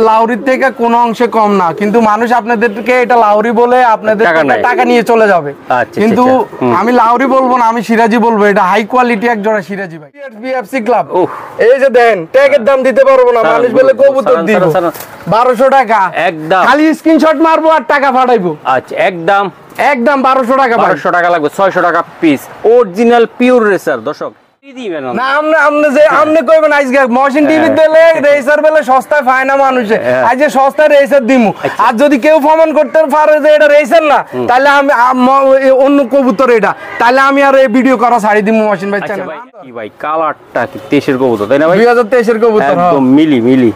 লাউরির থেকে কোনো অংশে কম না, কিন্তু মানুষ আপনাদেরকে এটা লাউরি বলে আপনাদের টাকা নিয়ে চলে যাবে। কিন্তু আমি লাউরি বলবো না, আমি সিরাজি বলবো। এটা হাই কোয়ালিটি এক জোড়া সিরাজি ভাই। বিএফসি ক্লাব, এই যে দেন, ট্যাগের দাম দিতে পারবো না, মানুষ বলে কবুতর দিব 1200 টাকা একদম, খালি স্ক্রিনশট মারবো আর টাকা পাঠাইবো। আচ্ছা, একদম 1200 টাকা, 1200 টাকা লাগবে, 600 টাকা পিস, অরিজিনাল পিওর রেসার। দর্শক না আমনে যে আমনে কইবেন আজকে মহসিন টিভি দিলে রেসার বেলে সস্তায় পায় না মানুষে, আজ যে সস্তায় রেসার দিমু। আর যদি কেউ প্রমাণ করতে পারে যে এটা রেসার না, তাহলে আমি অন্য কবুতর এটা, তাহলে আমি আর এই ভিডিও করা ছাড়ি দিমু মহসিন ভাই চ্যানেল। কি ভাই কালারটা কি 23 এর কবুতর তাই না ভাই? 2023 এর কবুতর একদম মিলি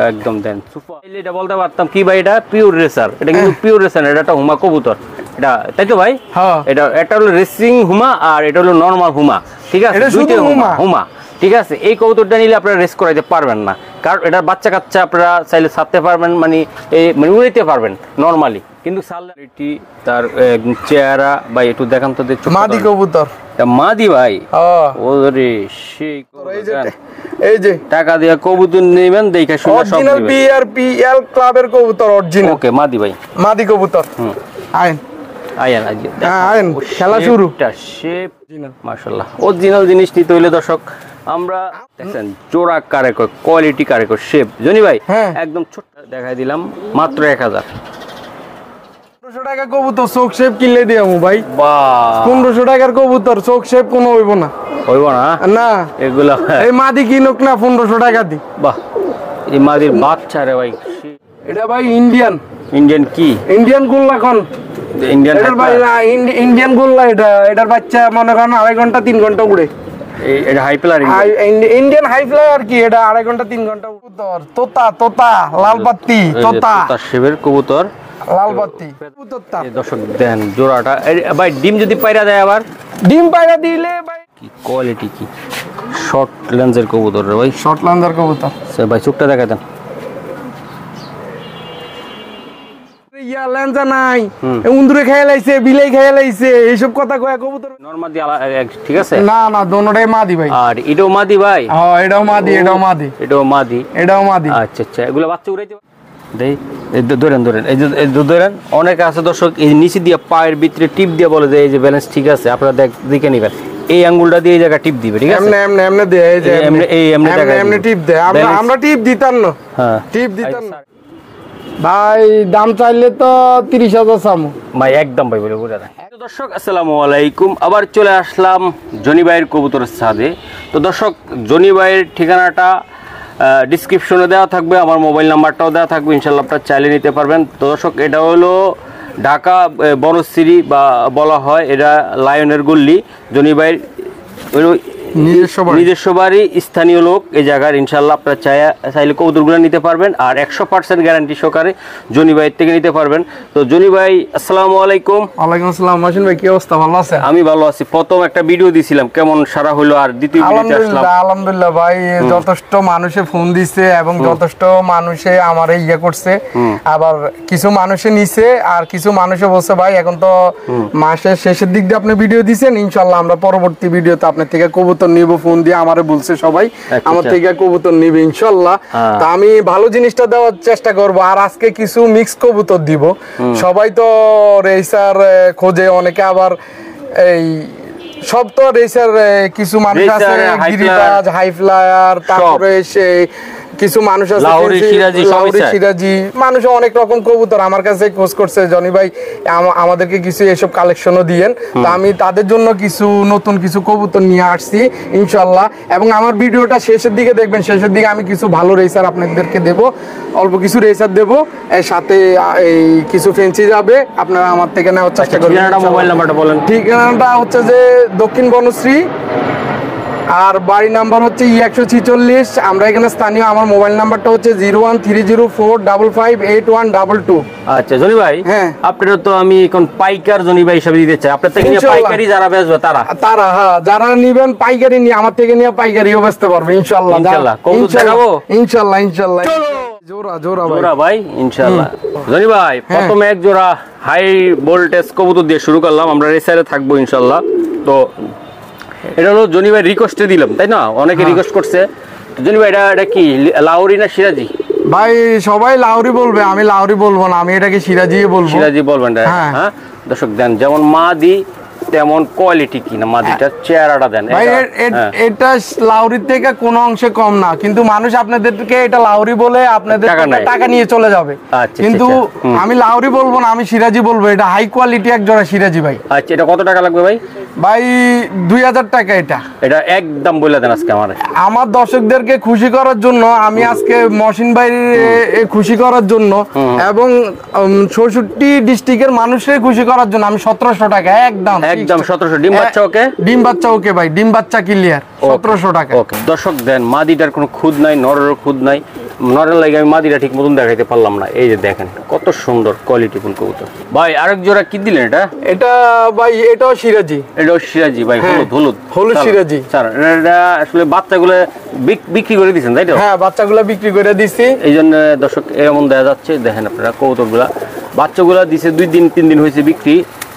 একদম দেন সুপার। এটা বলতে পারতাম কি ভাই, এটা পিওর রেসার। এটা কিন্তু পিওর রেসার, এটা একটা হুমা কবুতর এটা, তাই তো ভাই? হ্যাঁ, এটা হলো রেসিং হুমা আর এটা হলো নরমাল হুমা, ঠিক আছে? দুইটা হুমা, ঠিক আছে? এই কবুতরটা নিলে আপনারা রেস করাইতে পারবেন না, কারণ এটার বাচ্চা কাচ্চা আপনারা চাইলে ছাড়তে পারবেন, মানে উড়াইতে পারবেন নরমালি, কিন্তু সালারিটি তার চেহারা বা একটু দেখান তো দেখছো। মাদি কবুতর, এটা মাদি ভাই। ওরে সেই এই যে টাকা দিয়ে কবুতর নেবেন, দেখে শুনে সব অরিজিনাল বিআরপিএল ক্লাবের কবুতর অরিজিনাল। ওকে, মাদি ভাই, মাদি কবুতর। আইন আইন খেলা শুরু। শেপ মাশাআল্লাহ, অরিজিনাল জিনিস নিতে হইলে দর্শক আমরা দেখেন জোড়া কারে কয়, কোয়ালিটি কারে কয়, শেপ। জনি ভাই একদম ছোট দেখাই দিলাম, মাত্র 1000 টাকা কবুতর চোখ শেপ কিনলে দিয়ামু ভাই। বাহ, 1500 টাকার কবুতর চোখ শেপ কোনো হইব না, হইব না না এগুলা। এই মাদি কিনুক না 1500 টাকা দি। বাহ, এই মাদির বাচ্চা রে ভাই। এটা ভাই ইন্ডিয়ান কি ইন্ডিয়ান গোল্লা কোন ইন্ডিয়ান ভাই? ইন্ডিয়ান গোল্লা এটা, এটার বাচ্চা মনে করেন 2.5 ঘন্টা 3 ঘন্টা উড়ে। এটা high flyer Indian high flyer কি, এটা 2.5 ঘন্টা 3 ঘন্টা কবুতর। তোতা লাল বাত্তি, তোতা শেপের কবুতর, লাল বাত্তি কবুতরটা। দর্শক দেন জোড়াটা ভাই, ডিম যদি পায়রা দেয়, আবার ডিম পায়রা দিলে ভাই কি কোয়ালিটি, কি শর্ট লেন্সের কবুতর রে ভাই, শর্ট লেন্সের কবুতর। ভাই চোখটা দেখা দেন। লেন্সা নাই, উন্দুরে খেয়ে লাইছে, বিলাই খেয়ে লাইছে, এইসব কথা কয় কবুতর নরমালি ঠিক আছে? না না, দোনোটাই মাদি ভাই। আর এটাও মাদি ভাই? হ্যাঁ, এটাও মাদি, এটাও মাদি, এটাও মাদি, এটাও মাদি। আচ্ছা আচ্ছা, এগুলো বাচ্চা উড়াইতে দেই। ধরেন এই যে ধরেন, অনেকে আছে দর্শক এই নিচে দিয়ে পায়ের ভিতরে টিপ দিয়ে বলে যে এই যে ব্যালেন্স ঠিক আছে, আপনারা দেখে নিবেন। এই আঙ্গুলটা দিয়ে এই জায়গা টিপ দিবে, ঠিক আছে? এমনি দেয়, এই যে এমনি টিপ দেয়। আমরা টিপ দিতাম না। হ্যাঁ, টিপ দিতাম না ভাই। দাম চাইলে তো 30,000 সামু ভাই, একদম ভাই বলে বুঝা দেন। দর্শক আসসালামু আলাইকুম, আবার চলে আসলাম জনি ভাইয়ের কবুতরের ছাদে। তো দর্শক, জনি ভাইয়ের ঠিকানাটা ডিসক্রিপশনে দেওয়া থাকবে, আমার মোবাইল নাম্বারটাও দেওয়া থাকবে, ইনশাল্লাহ আপনারা চাইলে নিতে পারবেন। তো দর্শক, এটা হলো ঢাকা বনশ্রী বা বলা হয়, এটা লায়নের গল্লি। জনি ভাইয়ের নিজস্ব বাড়ি, স্থানীয় লোক এই জায়গার। ইনশাল্লাহ আপনারা চাইলে কবুতরগুলো নিতে পারবেন, আর 100% গ্যারান্টি সহকারে জনি ভাইয়ের থেকে নিতে পারবেন। তো জনি ভাই আসসালামু আলাইকুম। ওয়ালাইকুম আসসালাম। মহসিন ভাই কি অবস্থা, ভালো আছেন? আমি ভালো আছি। প্রথম একটা ভিডিও দিছিলাম, কেমন সারা হলো, আর দ্বিতীয় ভিডিওতে আসলাম। আলহামদুলিল্লাহ ভাই, যথেষ্ট মানুষে ফোন দিছে এবং যথেষ্ট মানুষে আমারে ইয়ে করছে। আবার কিছু মানুষে নিছে, আর কিছু মানুষে বলছে ভাই এখন তো মাসের শেষের দিক দিয়ে আপনি ভিডিও দিছেন, ইনশাল্লাহ আমরা পরবর্তী ভিডিওতে আপনার থেকে কবুতর নিব। ফোন দিয়ে আমারে বলছে সবাই আমার থেকে কবুতর নিবে ইনশাল্লাহ। তা আমি ভালো জিনিসটা দেওয়ার চেষ্টা করব। আর আজকে কিছু মিক্স কবুতর দিব। সবাই তো রেসার খোঁজে, অনেকে আবার এই সব তো রেসার, কিছু মানুষ আছে গিরিবাজ, হাই ফ্লায়ার, তারপরে সেই কিছু মানুষ আছে লাউরি, সিরাজি, মানুষ অনেক রকম কবুতর আমার কাছে খোঁজ করছে, জনি ভাই আমাদেরকে কিছু এসব কালেকশনও দিয়েন। তা আমি তাদের জন্য কিছু নতুন কিছু কবুতর নিয়ে আসছি ইনশাল্লাহ। এবং আমার ভিডিওটা শেষের দিকে দেখবেন, শেষের দিকে আমি কিছু ভালো রেসার আপনাদেরকে দেব, অল্প কিছু রেসার দেব, এর সাথে এই কিছু ফেন্সি যাবে, আপনারা আমার থেকে নেওয়ার চেষ্টা করবেন। মোবাইল নাম্বারটা বলেন। ঠিকানাটা হচ্ছে যে দক্ষিণ বনশ্রী, আর বাড়ি নাম্বার হচ্ছে 146। আমরা এখানে স্থানীয়। আমার মোবাইল নাম্বারটা হচ্ছে 01304558122। আচ্ছা জনি ভাই, হ্যাঁ আপনারা তো আমি এখন পাইকার জনি ভাই হিসেবে দিতে চাই। আপনার থেকে নিয়ে পাইকারি যারা বেচবে তারা হ্যাঁ, যারা নেবেন পাইকারি নিয়ে আমার থেকে নিয়ে পাইকারিও বেচতে পারবে ইনশাআল্লাহ। ইনশাআল্লাহ ইনশাআল্লাহ জোড়া ভাই ইনশাআল্লাহ। জনি ভাই, প্রথমে এক জোড়া হাই ভোল্টেজ কবুতর দিয়ে শুরু করলাম, আমরা রেসারে থাকবো ইনশাআল্লাহ। তো এটা হলো জনি ভাই রিকোয়েস্টে দিলাম, তাই না? অনেকে রিকোয়েস্ট করছে। জনি ভাই, এটা কি লাউরি না সিরাজি? ভাই সবাই লাউরি বলবে, আমি লাউরি বলবো না, আমি এটাকে সিরাজি বলবো। সিরাজি বলবেন হ্যাঁ। দর্শক দেন যেমন মাদি তেমন কোয়ালিটি কিনা মাদিটার চেহারাটা দেন। ভাই এটা লাউরির থেকে কোনো অংশে কম না, কিন্তু মানুষ আপনাদেরকে এটা লাউরি বলে আপনাদের টাকা নিয়ে চলে যাবে। কিন্তু আমি লাউরি বলবো না, আমি সিরাজি বলবো। এটা হাই কোয়ালিটি এক জোড়া সিরাজি ভাই। আচ্ছা, এটা কত টাকা লাগবে ভাই? ভাই 2000 টাকা। এটা একদম বলে দেন আজকে আমার দর্শকদেরকে খুশি করার জন্য, আমি আজকে মহসিন ভাই খুশি করার জন্য এবং 64 ডিস্ট্রিক্টের মানুষের খুশি করার জন্য আমি 1700 টাকা একদম 1700। ডিম বাচ্চা ওকে? ডিম বাচ্চা ওকে ভাই, ডিম বাচ্চা ক্লিয়ার 1700 টাকা। ওকে দর্শক দেন মাদিটার কোনো খুদ নাই, নরেরও খুদ নাই। নরের লাগে আমি মাদিটা ঠিক মতন দেখাইতে পারলাম না। এই যে দেখেন কত সুন্দর কোয়ালিটি ফুল কবুতর। ভাই আরেক জোড়া কি দিলেন এটা? এটা ভাই এটাও সিরাজি। এটাও সিরাজি ভাই, হলুদ সিরাজি। স্যার এটা আসলে বাচ্চাগুলো বিক্রি করে দিয়েছেন তাই তো? হ্যাঁ, বাচ্চাগুলো বিক্রি করে দিছি। এই জন্য দর্শক এমন দেখা যাচ্ছে। দেখেন আপনারা কবুতরগুলা, বাচ্চাগুলা দিছে 2 দিন 3 দিন হয়েছে বিক্রি।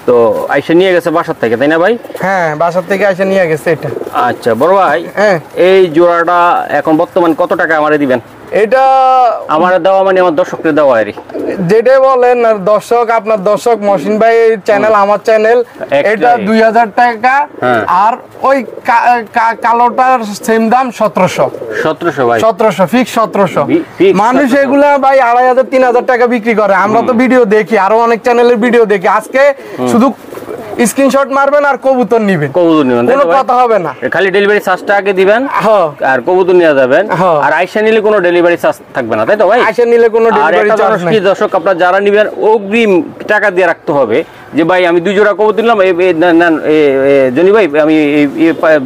তো আইসা নিয়ে গেছে বাসার থেকে তাই না ভাই? হ্যাঁ, বাসার থেকে আইসা নিয়ে গেছে এটা। আচ্ছা বড় ভাই, এই জোড়াটা এখন বর্তমান কত টাকা আমারে দিবেন? এটা আমার দেওয়া মানে আমার দর্শকদের দেওয়া আর যেটাই বলেন। দর্শক আপনার দর্শক, মহসিন ভাই চ্যানেল আমার চ্যানেল, এটা 2000 টাকা। আর ওই কালোটার সেম দাম 1700 ভাই। 1700 ফিক্স 1700। মানুষ এগুলা ভাই 2500 3000 টাকা বিক্রি করে। আমরা তো ভিডিও দেখি, আরো অনেক চ্যানেলের ভিডিও দেখি। আজকে শুধু স্ক্রিনশট মারবেন আর কবুতর নিবেন, কোনো কথা হবে না। খালি ডেলিভারি চার্জটা আগে দিবেন আর কবুতর নিয়ে যাবেন। আর আইসা নিলে কোনো ডেলিভারি চার্জ থাকবে না তাই তো ভাই? আইসা নিলে কোনো ডেলিভারি চার্জ নেই। দর্শক আপনারা যারা নিবেন অগ্রিম টাকা দিয়ে রাখতে হবে যে ভাই আমি 2 জোড়া কবুতর দিলাম, জনি ভাই আমি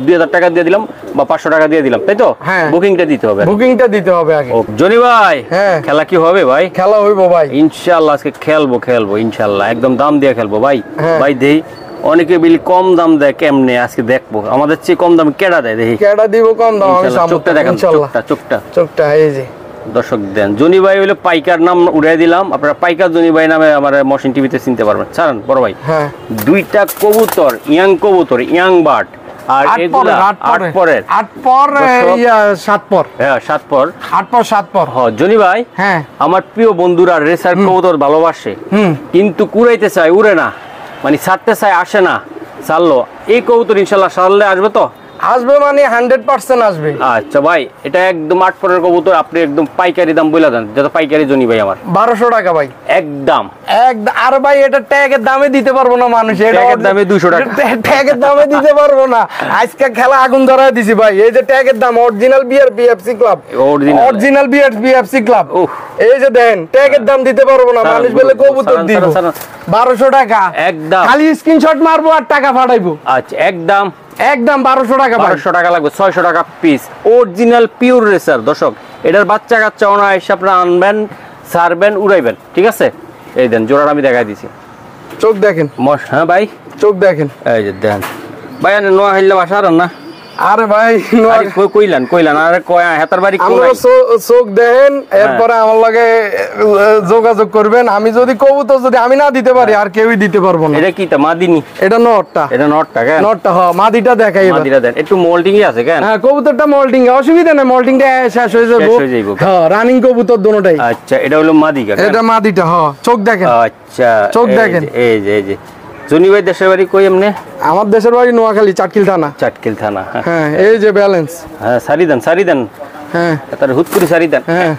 2000 টাকা দিয়ে দিলাম বা 500 টাকা দিয়ে দিলাম তাই তো? বুকিংটা দিতে হবে, বুকিংটা দিতে হবে আগে। জনি ভাই খেলা কি হবে ভাই? খেলা হইবো ভাই ইনশাআল্লাহ। আজকে খেলবো ইনশাআল্লাহ, একদম দাম দিয়ে খেলবো ভাই। ভাই দেই অনেকে বিলি কম দাম দেয় কেমনে, আজকে দেখবো আমাদের চেয়ে কম দাম কেডা দেয়। দেখি কেডা দিব কম দাম। আমি চোখটা দেখেন, চোখটা এই যে দর্শক দেন। জনি ভাই হইলো পাইকার, নাম উড়াই দিলাম। আপনারা পাইকার জনি ভাই নামে আমার মহসিন টিভিতে চিনতে পারবেন। ছাড়েন বড় ভাই, 2টা কবুতর, ইয়াং বার্ড। আর এগুলা 8 পরের 7 পর। হ্যাঁ 7 পর 8 পর 7 পর। হ্যাঁ জনি ভাই, আমার প্রিয় বন্ধুরা রেসার কবুতর ভালোবাসে, কিন্তু কুড়াইতে চায় উড়ে না, মানে ছাড়তে চায় আসে না। ছাড়লো এই কবুতর ইনশাল্লাহ ছাড়লে আসবে তো? আসবে মানে 100% আসবে। আচ্ছা ভাই, এটা একদম 8 পরের কবুতর, আপনি একদম পাইকারি দাম বলে দেন, যেটা পাইকারি জনি ভাই আমার 1200 টাকা ভাই একদম। আর ভাই এটা ট্যাগের দামে দিতে পারবো না মানুষ, ট্যাগের দামে 200 টাকা ট্যাগের দামে দিতে পারবো না। আজকে খেলা আগুন ধরায় দিছি ভাই। এই যে ট্যাগের দাম original BR BFC club, original BR BFC club. এই যে দেন ট্যাগের দাম দিতে পারবো না মানুষ বলে কবুতর দিব 1200 টাকা একদম। খালি স্ক্রিনশট মারবো আর টাকা পাঠাইবো। আচ্ছা একদম 1200 টাকা। 1200 টাকা লাগবে, 600 টাকা পিস। অরিজিনাল পিওর রেসার দর্শক, এটার বাচ্চা কাচ্চা ওনা এসে আপনারা আনবেন, ছাড়বেন, উড়াইবেন, ঠিক আছে? এই দেন জোড়াটা আমি দেখাই দিছি, চোখ দেখেন। হ্যাঁ ভাই চোখ দেখেন, এই যে দেন ভাই। নোয়া হাইলে বাসা আর না? আরে ভাই কইলান আরে কয় হেতার বাড়ি চোখ দেন, এরপরে আমার লাগে যোগাযোগ করবেন। আমি যদি কবুতর যদি আমি না দিতে পারি আর কেউই দিতে পারবো না। এটা কি তা মাদিনি? এটা নটটা। এটা নটটা কেন? নটটা হ্যাঁ, মাদিটা দেখাই। মাদিটা দেন একটু মোল্ডিং এ আছে কেন? হ্যাঁ কবুতরটা মোল্ডিং এ, অসুবিধা নাই, মোল্ডিংটা শেষ হয়ে যাবে। হ্যাঁ রানিং কবুতর দুটোটাই। আচ্ছা এটা হলো মাদিকা? এটা মাদিটা হ্যাঁ। চোখ দেখেন। আচ্ছা চোখ দেখেন। এই যে জনি ভাই দেশের বাড়ি কই? এমনি আমার দেশের বাড়ি নোয়াখালী, চাটকিল থানা। চাটকিল থানা হ্যাঁ। এই যে ব্যালেন্স। হ্যাঁ সারি দেন। হ্যাঁ তার হুট করে সারি দেন। হ্যাঁ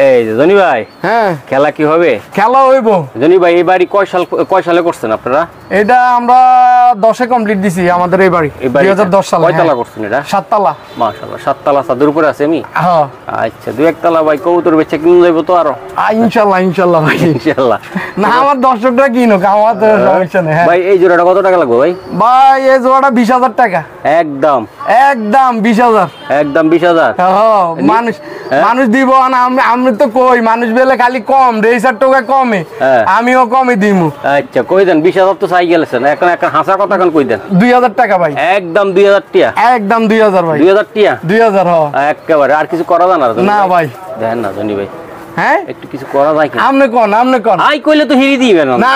এই যে জনি ভাই, হ্যাঁ খেলা কি হবে? খেলা হইব। জনি ভাই এই বাড়ি কয় সালে করছেন আপনারা? এটা আমরা 10 এ কমপ্লিট দিছি আমাদের এই বাড়ি 2010 সালে। কয়তলা করছেন এটা? 7 তলা। মাশাআল্লাহ 7 তলা ছাদের উপরে আছে আমি। হ্যাঁ আচ্ছা 2-1 তলা ভাই কবুতর বেচে কিনে যাইবো তো আরো ইনশাআল্লাহ ভাই ইনশাআল্লাহ। না আমার দর্শকরা কিনুক, আমার তো সমস্যা নেই। ভাই এই জোড়াটা কত টাকা লাগবে ভাই? ভাই এই জোড়াটা 20000 টাকা একদম 20000 একদম 20000। হ্যাঁ মানুষ দিব না, আমি তো কই মানুষ বেলে খালি কম রেসার টাকা কমে, আমিও কমই দিমু। আচ্ছা কই দেন 20000 তো চাই গেলেছেন, এখন হাসা কথা কোন কই দেন? 2000 টাকা ভাই একদম 2000 টাকা একদম 2000 ভাই 2000 টাকা 2000 হ্যাঁ একেবারে। আর কিছু করা যায় না? না ভাই দেন না জনি ভাই হ্যাঁ একটু কিছু করা যায় কি? আমনে কোন আই কইলে তো হিরি দিবেন না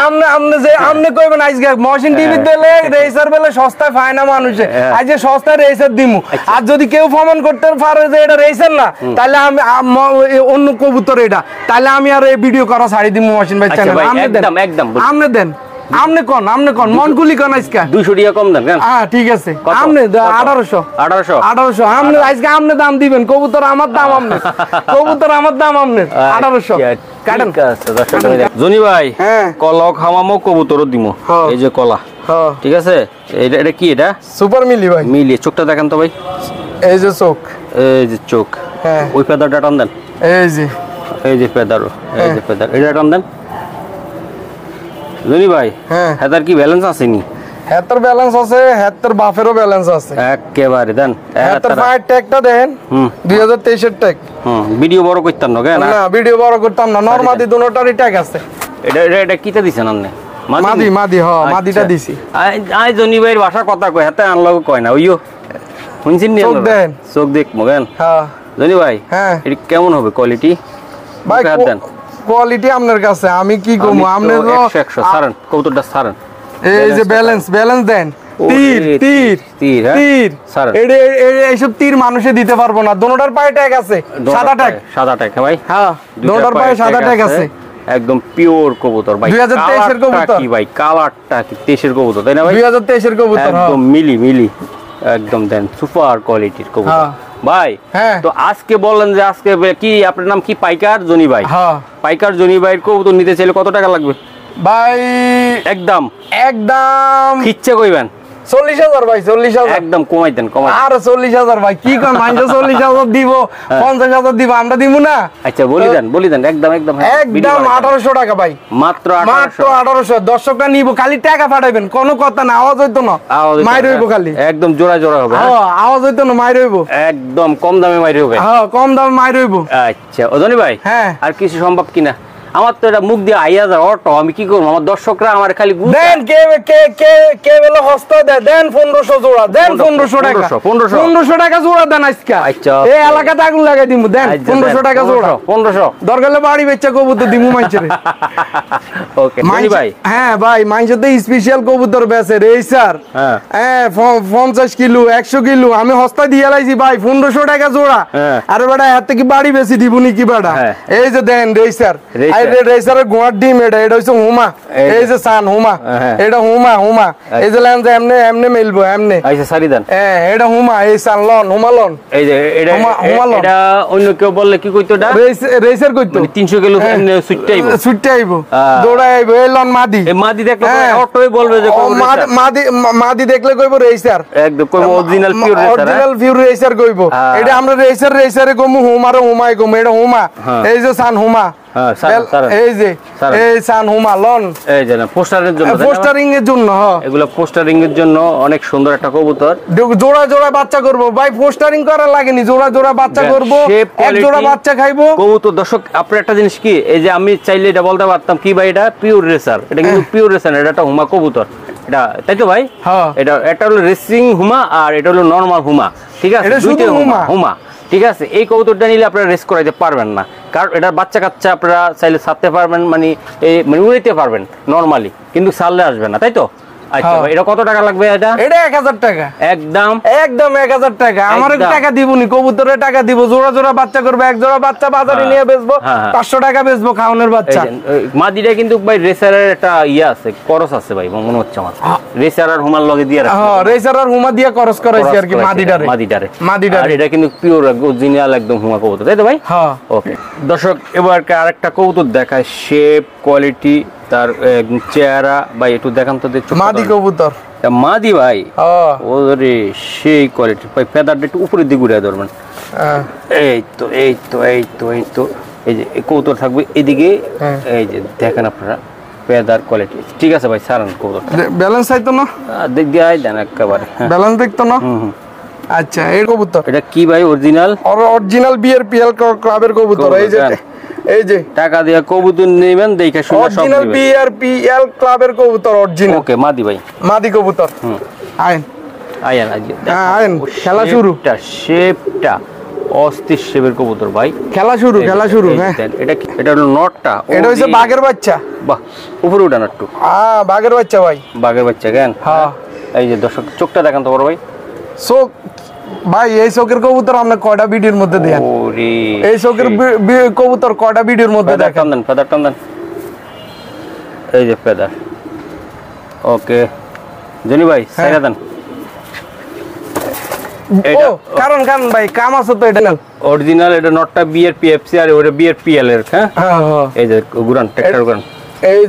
আমনে কইবেন আজকে মহসিন টিভি দিলে রেসার বেলে সস্তায় পায় না মানুষে আজ যে সস্তায় রেসার দিমু আর যদি কেউ প্রমাণ করতে পারে যে এটা রেসার না তাহলে আমি অন্য কবুতর এটা তাহলে আমি আর এই ভিডিও করা ছাড়ি দিমু মহসিন ভাই চ্যানেল একদম আমনে দেন আমনে কোন মনকুলি কোন আজকে 200 টাকা কম দেন কেন? হ্যাঁ ঠিক আছে আমনে 1800 আমনে আজকে আমনে দাম দিবেন কবুতর আমার দাম আমনে কবুতর আমার দাম আমনে 1800 কাটেন জনি ভাই হ্যাঁ কলা খামামো কবুতরও দিমু এই যে কলা ঠিক আছে এটা কি এটা সুপার মিলি ভাই মিলি চোখটা দেখেন তো ভাই এই যে চোখ হ্যাঁ ওই ফেদারটা টান দেন এই যে ফেদার এটা টান দেন জনি ভাই হ্যাঁ হেদার কি ব্যালেন্স আছে নি হেতার ব্যালেন্স আছে হেতার বাফেরও ব্যালেন্স আছে একেবারে দেন হেতার ফাইট ট্যাগটা দেন 2023 এর ট্যাগ ভিডিও বড় করতাম না কেন না ভিডিও বড় করতাম না নরমাদি দুটোটারই ট্যাগ আছে এটা কিটা দিছেন আপনি মাদি মাদিটা দিছি আই জনি ভাইয়ের ভাষা কথা কয় হাতে আনলাও কয় না ওইও শুনছেন নি চোখ দেখ মগেন হ্যাঁ জনি ভাই হ্যাঁ এটা কেমন হবে কোয়ালিটি ভাই কোয়ালিটি আপনার কাছে আমি কি কমু আপনি তো 100 সারেন কবুতরটা সারেন এই যে ব্যালেন্স দেন তীর সারেন এইসব তীর মানুষে দিতে পারবো না দুটোটার পায়ে ট্যাগ আছে সাদা ট্যাগ ভাই হ্যাঁ দুটোটার পায়ে সাদা ট্যাগ আছে একদম পিওর কবুতর ভাই 2023 এর কবুতর কি ভাই কালারটা কি 23 এর কবুতর তাই না ভাই 2023 এর কবুতর একদম মিলি একদম দেন সুপার কোয়ালিটির কবুতর ভাই হ্যাঁ তো আজকে বলেন যে আজকে কি আপনার নাম কি পাইকার জনি ভাই হ্যাঁ পাইকার জনি ভাইয়ের কবুতর নিতে চাইলে কত টাকা লাগবে ভাই একদম খিচ্ছে কইবেন 40,000 ভাই 40,000 একদম কমাই দেন আর 40,000 ভাই কি কোন মাইন্ড 40,000 দিব 50,000 দিব আমরা দিব না আচ্ছা বলি দেন একদম 1800 টাকা ভাই মাত্র 1800 দর্শকরা নিব খালি টাকা পাঠাইবেন কোনো কথা না আওয়াজ হইতো না মাইর হইবো খালি একদম জোড়া হবে হ্যাঁ আওয়াজ হইতো না মাইর হইবো একদম কম দামে মাইর হবে হ্যাঁ কম দামে মাইর হইবো আচ্ছা ওজনি ভাই হ্যাঁ আর কিছু সম্ভব কিনা আমার তো এটা মুখ দিয়ে আইয়া যায় অটো আমি কি করবো আমার দর্শকরা আমার খালি দেন কে বলে হস্ত দেন 1500 জোড়া দেন 1500 টাকা 1500 টাকা জোড়া দেন আজকে আচ্ছা এই এলাকাতে আগুন লাগাই দিমু দেন 1500 টাকা জোড়া 1500 দরকার হলে বাড়ি বেচা কবুতর দিমু মাইচরে ওকে মানি ভাই হ্যাঁ ভাই মাইচতে স্পেশাল কবুতর বেচে রেসার হ্যাঁ 50 কিলো 100 কিলো আমি হস্তা দিয়ে লাইছি ভাই 1500 টাকা জোড়া আরে বেটা এত কি বাড়ি বেশি দিবনি কি বেটা এই যে দেন রেসার রেসারের গোয়ার ডিম এটা হইছে হুমা এই যে সান হুমা এটা হুমা এই যে লেন্স এমনে মিলবো এমনে আচ্ছা সারি দেন এটা হুমা এই সান লন হুমালন এই যে এটা এটা অন্য কেউ বললে কি কইতো এটা রেসার কইতো 300 কিলো সুটটাইবো দৌড়াইবো এই লন মাদি এই মাদি দেখলে অটোই বলবে যে মাদি দেখলে কইবো রেসার একদম কইবো অরিজিনাল পিওর রেসার কইবো এটা আমরা রেসারে কমু হুমায় কমু এটা হুমা এই যে সান হুমা এই যে এই সান হুমা লন এই যে পোস্টারিং এর জন্য এগুলো পোস্টারিং এর জন্য অনেক সুন্দর একটা কবুতর জোড়া বাচ্চা করব ভাই পোস্টারিং করা লাগেনি জোড়া বাচ্চা করব এক জোড়া বাচ্চা খাইবো কবুতর দর্শক আপনার একটা জিনিস কি এই যে আমি চাইলে এটা বলতে পারতাম কি ভাই এটা পিওর রেসার এটা কিন্তু পিওর রেসার এটা একটা হুমা কবুতর এটা তাই তো ভাই এটা হলো রেসিং হুমা আর এটা হলো নরমাল হুমা ঠিক আছে দুইটা হুমা ঠিক আছে এই কবুতরটা নিলে আপনারা রেস করাইতে পারবেন না কারণ এটার বাচ্চা কাচ্চা আপনারা চাইলে ছাড়তে পারবেন মানে উড়াইতে পারবেন নরমালি কিন্তু ছাড়লে আসবে না তাই তো আচ্ছা এটা কত টাকা লাগবে এটা 1000 টাকা একদম 1000 টাকা আমার টাকা দিবনি কবুতরের টাকা দিব জোড়া বাচ্চা করবে এক জোড়া বাচ্চা বাজারে নিয়ে বেচবো 500 টাকা বেচবো খাওনের বাচ্চা মাদিটা কিন্তু ভাই রেসারের একটা ইয়া আছে খরচ আছে ভাই মনে হচ্ছে আমার রেসার আর হুমার লগে দিয়ে রাখছি হ্যাঁ রেসার আর হুমা দিয়ে খরচ করাইছি আর কি মাদিটারে আর এটা কিন্তু পিওর অরিজিনাল একদম হুমা কবুতর তাই তো ভাই হ্যাঁ ওকে দর্শক এবার আরেকটা কবুতর দেখায় শেপ কোয়ালিটি তার চেহারা ভাই একটু দেখান তো দেখছো মাদি কবুতর মাদি ভাই ওরে সেই কোয়ালিটি ভাই ফেদারটা একটু উপরের দিকে ঘুরে ধরবেন এই তো এই যে কবুতর থাকবে এদিকে এই যে দেখেন আপনারা ফেদার কোয়ালিটি ঠিক আছে ভাই সারান কবুতর ব্যালেন্স আইতো না দেখ দিয়ে দেন একেবারে ব্যালেন্স দেখতো না আচ্ছা এই কবুতর এটা কি ভাই অরিজিনাল বিআরপিএল ক্লাবের কবুতর এই যে টাকা দিয়া কবুতর নেবেন দেখে শুনে সব অরিজিনাল বিআরপিএল ক্লাবের কবুতর অরিজিনাল ওকে মাদি ভাই মাদি কবুতর আইন খেলা শুরু শেপটা অস্থির শেপের কবুতর ভাই। খেলা শুরু হ্যাঁ। এটা হলো নটটা, এটা হচ্ছে বাঘের বাচ্চা। বাহ, উপরে উঠান একটু। বাঘের বাচ্চা ভাই। বাঘের বাচ্চা কেন? হ্যাঁ। এই যে দর্শক চোখটা দেখান তো বড় ভাই। চোখ ভাই, এই চোখের কবুতর আমরা কয়টা ভিডিওর মধ্যে দেন? ওরে এই চোখের কবুতর কয়টা ভিডিওর মধ্যে দেখেন? ফেদার টান দেন। এই যে ফেদার। ওকে জনি ভাই সাইরা দেন। ও কারণ ভাই কাম আছে তো। এটা অরিজিনাল, এটা নটটা বিএর পিএফসি আর ওটা বিএর পিএল এর। হ্যাঁ এই যে গুরান ট্র্যাক্টর গুরান, এই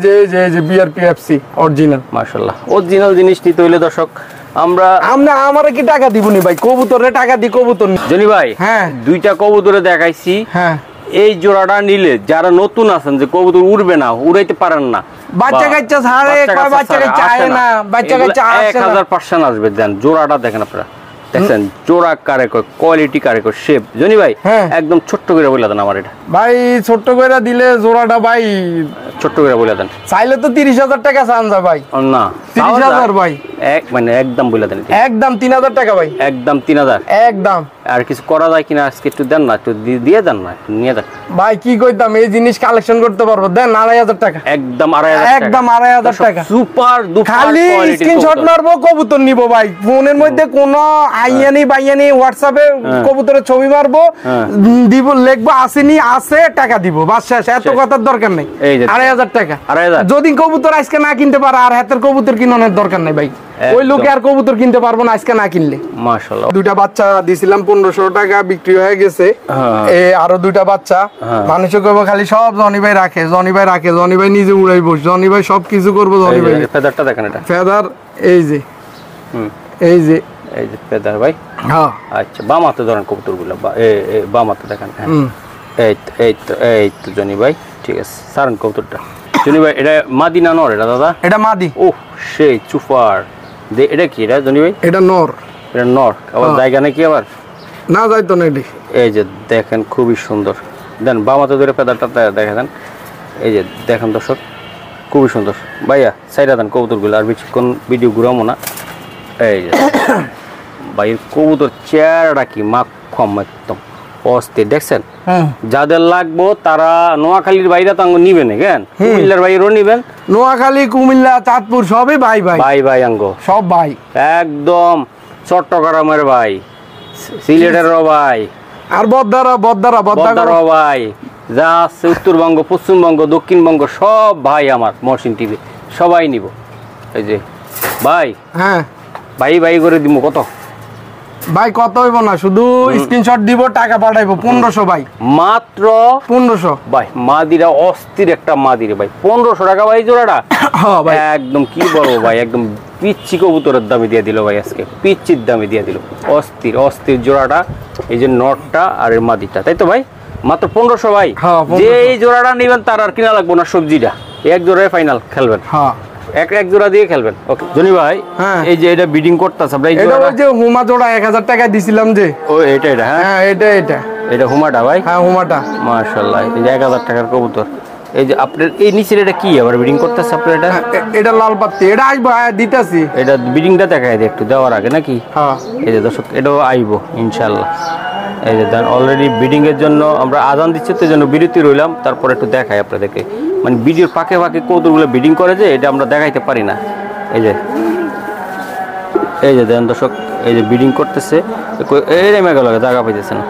যে বিআর পিএফসি অরিজিনাল। মাশাআল্লাহ অরিজিনাল জিনিস নিতে হইলে দর্শক আমরা আমারে কি টাকা দিবনি ভাই? কবুতরে টাকা দি কবুতর জনি ভাই। হ্যাঁ, দুইটা কবুতরে দেখাইছি। হ্যাঁ, এই জোড়াটা নিলে যারা নতুন আছেন যে কবুতর উড়বে না, উড়াইতে পারেন না, বাচ্চা কাচ্চা ছাড়ে, কয় বাচ্চা কাচ্চা আয় না, বাচ্চা কাচ্চা আসে না, 1000% আসবে। দেন জোড়াটা দেখেন আপনারা, দেখছেন জোড়া কারে কয়, কোয়ালিটি কারে কয়, শেপ। জনি ভাই একদম ছোট্ট করে বলে দেন আমার। এটা ভাই ছোট্ট করে দিলে জোড়াটা ভাই ছোট্ট করে বলে দেন। চাইলে তো 30,000 টাকা চান যায় ভাই। না 30,000 ভাই, মানে একদম বলে দেন। একদম 3,000 টাকা ভাই, একদম 3,000 একদম। আর কিছু করা যায় কিনা আজকে একটু দেন না, একটু দিয়ে দেন না, একটু নিয়ে দেন ভাই। কি কইতাম, এই জিনিস কালেকশন করতে পারবো, দেন 2,500 টাকা। একদম 2,500, একদম 2,500 টাকা। সুপার দুপার খালি স্ক্রিনশট মারবো, কবুতর নিব ভাই। ফোনের মধ্যে কোন আইয়ানি বাইয়ানি হোয়াটসঅ্যাপে কবুতরের ছবি মারবো, দিব, লিখবো আসেনি, আছে, টাকা দিব, বাস শেষ। এত কথার দরকার নেই। 2,500 টাকা। যদি কবুতর আজকে না কিনতে পারে, আর হাতের কবুতর কিনানোর দরকার নেই ভাই। ওই লোকে আর কবুতর কিনতে পারবো না আজকে না কিনলে। মাশাআল্লাহ দুইটা বাচ্চা দিছিলাম 1500 টাকা, বিক্রি হয়ে গেছে। আরো দুইটা বাচ্চা মানুষে কইব খালি সব জনি ভাই রাখে, জনি ভাই রাখে, জনি ভাই নিজে উড়াইবো, জনি ভাই সবকিছু করবো, জনি ভাই। ফেদারটা দেখেন, এটা ফেদার। এই যে এই যে এই যে ফেদার ভাই। হ্যাঁ আচ্ছা, বাম হাতে ধরেন কবুতরগুলো, বাম হাতে দেখেন। হ্যাঁ এই তো জনি ভাই, ঠিক আছে। সারেন কবুতরটা। জনি ভাই এটা মাদি না নর? এটা দাদা এটা মাদি। ওহ সেই চুপার। এটা কি এটা জনি ভাই? এটা নর। এটা নর। আবার জায়গা নাকি আবার না যাইতো না এটি। এই যে দেখেন খুবই সুন্দর। দেন বাম হাতে ধরে ফেদারটা দেখা দেন। এই যে দেখেন দর্শক খুবই সুন্দর। ভাইয়া সাইডা দেন কবুতরগুলো, আর বেশিক্ষণ ভিডিও ঘুরাবো না। এই যে ভাই কবুতর চেহারাটা কি মাখম, একদম অস্থির। দেখছেন যাদের লাগবো তারা নোয়াখালীর বাইরে তো নিবেন, কেন কুমিল্লার বাইরেও নিবেন। নোয়াখালী, কুমিল্লা, চাঁদপুর সবই ভাই ভাই ভাই ভাই আঙ্গ সব ভাই। একদম চট্টগ্রামের ভাই, সিলেটেরও ভাই, আর বদ্দারা ভাই, যা আছে উত্তরবঙ্গ, পশ্চিমবঙ্গ, দক্ষিণবঙ্গ সব ভাই আমার মহসিন টিভি সবাই নিব। এই যে ভাই, হ্যাঁ ভাই ভাই করে দিব। কত ভাই? কত হইব না, শুধু স্ক্রিনশট দিব, টাকা পাঠাইবো। 1500 ভাই, মাত্র 1500 ভাই। মাদিরা অস্থির একটা মাদিরে ভাই, 1500 টাকা ভাই জোড়াটা। একদম কি বলবো ভাই, একদম পিচ্ছি কবুতরের দামে দিয়ে দিল ভাই, আজকে পিচ্ছির দামে দিয়ে দিল। অস্থির অস্থির জোড়াটা, এই যে নটটা আর এর মাদিটা, তাই তো ভাই? মাত্র 1500 ভাই। যে এই জোড়াটা নেবেন তার আর কিনা লাগবো না সবজিটা, এক জোড়ায় ফাইনাল খেলবেন। এক জোড়া দিয়ে খেলবেন। ওকে জনি ভাই, এই যে এটা বিডিং করতেছে আমরা, এটা ওই যে হুমা জোড়া 1000 টাকা দিছিলাম যে, ও এটা হ্যাঁ এটা হুমাটা ভাই। হ্যাঁ হুমাটা, মাশাআল্লাহ। এই যে 1000 টাকার কবুতর। এই যে আপনার এই নিচের এটা কি আবার বিডিং করতেছে আপনার? এটা লাল পাত্তি, এটা আইবো, দিতাছি। এটা বিডিংটা দেখাই দিই একটু দেওয়ার আগে নাকি? হ্যাঁ এই যে দর্শক এটাও আইবো ইনশাআল্লাহ। এই যে দেন অলরেডি বিডিং এর জন্য আমরা আজান দিচ্ছি, তো জন্য বিরতি রইলাম। তারপর একটু দেখাই আপনাদেরকে, মানে ভিডিওর ফাঁকে ফাঁকে কবুতরগুলো বিডিং করে যে, এটা আমরা দেখাইতে পারি না। এই যে দেন দর্শক, এই যে বিডিং করতেছে, এই রে মেঘা লাগে জায়গা পাইতেছে না।